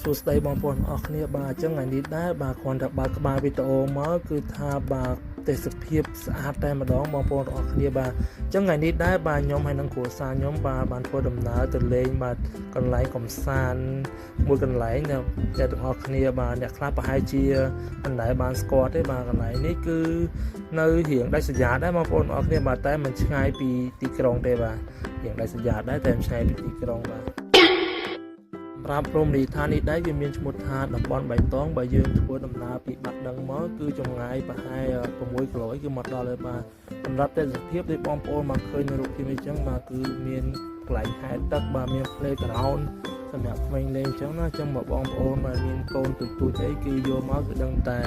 សួស្តីបងប្អូនអរគ្នាបាទអញ្ចឹងថ្ងៃនេះដែរបាទគ្រាន់តែបើកក្បាលវីដេអូមកគឺថាបាទទេសភាពស្អាតតែម្ដងបងប្អូនអរគ្នាបាទអញ្ចឹងថ្ងៃនេះដែរបាទខ្ញុំហើយនឹងគ្រួសារខ្ញុំបាទបានធ្វើដំណើរទៅលេងបាទកន្លែងកំសាន្តមួយកន្លែងដែលទាំងអស់គ្នាបាទអ្នកខ្លះប្រហែលជាមិនដែលបានស្គាល់ទេបាទកន្លែងនេះគឺនៅរៀងដាច់ស្រយាលដែរបងប្អូនអរគ្នាបាទតែមិនឆ្ងាយពីទីក្រុងទេបាទរៀងដាច់ស្រយាលដែរតែមិនឆ្ងាយពីទីក្រុងបាទប្រាប់ព្រមនីឋាននេះដែរវាមានឈ្មោះថាតំបន់បៃតងបើយើងធ្វើដំណើរពីបាត់ដឹងមកគឺចម្ងាយប្រហែល6គីឡូគឺមកដល់ហើយបាទសម្រាប់ទេសភាពដូចបងប្អូនមកឃើញនៅរូបភាពនេះអញ្ចឹងបាទគឺមានកន្លែងហែលទឹកបាទមាន playground សម្រាប់ក្មេងលេងអញ្ចឹងណាអញ្ចឹងមកបងប្អូនបាទមានកូនទូចអីគឺយកមកគឺដឹងតែ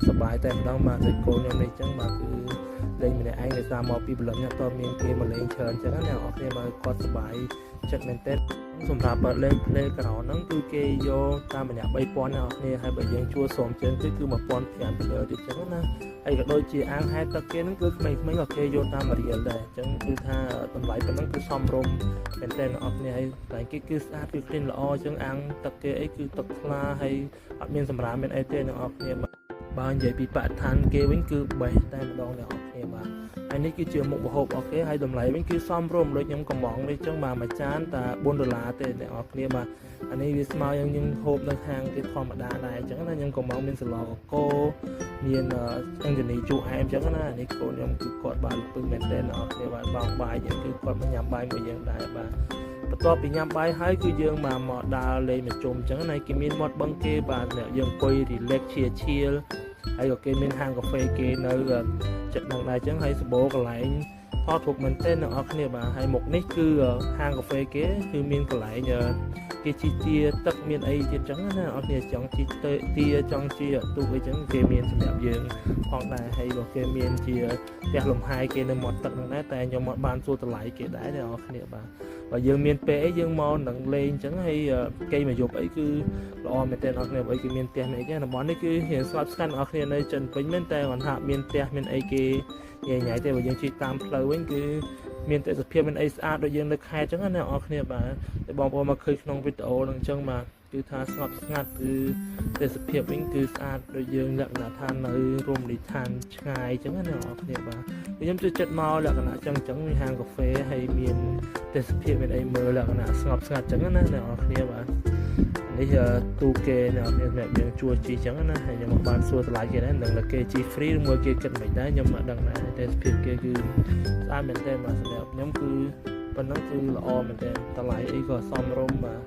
សប្បាយតែម្ដងបាទដូចកូនខ្ញុំនេះអញ្ចឹងបាទគឺលេងម្នាក់ឯងដោយសារមកពីព្រលឹមអត់មានគេមកលេងច្រើនអញ្ចឹងណាអ្នកនរគ្នាមកគាត់សប្បាយចិត្តមែនទែនសម្រាប់លេង playground ហ្នឹងគឺគេយកតាមម្នាក់ 3000 អ្នកនរគ្នាហើយបើយើងជួលសុំជើងគឺ1500ទៅលើទៀតអញ្ចឹងណាហើយក៏ដូចជាអាងហែលទឹកគេហ្នឹងគឺក្មេងៗក៏គេយកតាមរៀលដែរអញ្ចឹងគឺថាតម្លៃប៉ុណ្ណឹងគឺសមរម្យមែនទែនអ្នកនរគ្នាហើយកន្លែងគេគឺស្អាតគឺ clean ល្អអញ្ចឹងអាងទឹកគេអីគឺទឹកថ្លាហើយអត់មានសម្រាមមានអីទេអ្នកនរគ្នាបើនិយាយពីបរិស្ថានគេវិញគឺបេះតែម្ដងអ្នកនរគ្នាបាទហើយនេះគឺជាមុខម្ហូបអូខេហើយតម្លៃវិញគឺសមរម្យដូចខ្ញុំកំងនេះចឹងបាទមួយចានតែ$4ទេអ្នកនរគ្នាបាទអានេះវាស្មើយើងហូបនៅហាងគេធម្មតាដែរអញ្ចឹងណាខ្ញុំកំងមានសឡកកូមានអង្គនីជូអែមអញ្ចឹងណានេះកូនខ្ញុំគឺគាត់បានលពឹងមែនទែនអ្នកនរគ្នាបាទបងបាយយើងគឺគាត់មកញ៉ាំបាយមួយយើងដែរបាទបន្ទាប់ពីញ៉ាំបាយហើយគឺយើងមកដើរលេងមកជុំអញ្ចឹងណាគេមានមាត់បឹងគេបាទយើងអង្គុយ relax ឈៀលហើយក៏គេមានហាងកាហ្វេគេនៅចិត្តនឹងដែរអញ្ចឹងហើយសម្បូរកន្លែងថតរូបមែនទែនអ្នកនរគ្នាបាទហើយមុខនេះគឺហាងកាហ្វេគេគឺមានកន្លែងគេជីទាទឹកមានអីទៀតអញ្ចឹងណាអ្នកនរគ្នាចង់ជីទាចង់ជាទូកអីចឹងគេមានសម្រាប់យើងផងដែរហើយក៏គេមានជាផ្ទះលំហែគេនៅមាត់ទឹកហ្នឹងដែរតែខ្ញុំមកបានសួរតម្លៃគេដែរអ្នកនរគ្នាបាទបើយើងមានពេលអីយើងមកនឹងលេងអញ្ចឹងហើយគេមកយប់អីគឺល្អមែនទែនអ្នកនរគ្នាបើគេមានផ្ទះមានអីចឹងតំបន់នេះគឺរៀងស្ងប់ស្ងាត់អ្នកនរគ្នានៅចិនពេញមែនតែគាត់ថាមានផ្ទះមានអីគេញ៉ៃទេបើយើងជិះតាមផ្លូវវិញគឺមានទេសភាពមានអីស្អាតដូចយើងនៅខេត្តអញ្ចឹងណាអ្នកនរគ្នាបាទតែបងប្អូនមកឃើញក្នុងវីដេអូហ្នឹងអញ្ចឹងបាទគឺថាស្ងប់ស្ងាត់គឺទេសភាពវិញគឺស្អាតដូចយើងលក្ខណៈថានៅរមណីយដ្ឋានឆ្ងាយអញ្ចឹងណាអ្នកនរគ្នាបាទខ្ញុំចូលចិត្តមកលក្ខណៈអញ្ចឹងមានហាងកាហ្វេហើយមានទេសភាពមានអីមើលលក្ខណៈស្ងប់ស្ងាត់អញ្ចឹងណាអ្នកនរគ្នាបាទនេះទូគេអ្នកយើងជួលជីអញ្ចឹងណាហើយខ្ញុំមកបានសួរតម្លៃគេដែរនឹងគេជី free ឬមួយគេគិតមិនដែរខ្ញុំមិនដឹងដែរទេសភាពគេគឺស្អាតមែនទែនបាទសម្រាប់ខ្ញុំគឺប៉ុណ្ណឹងគឺល្អមែនទែនតម្លៃអីក៏សមរម្យបាទ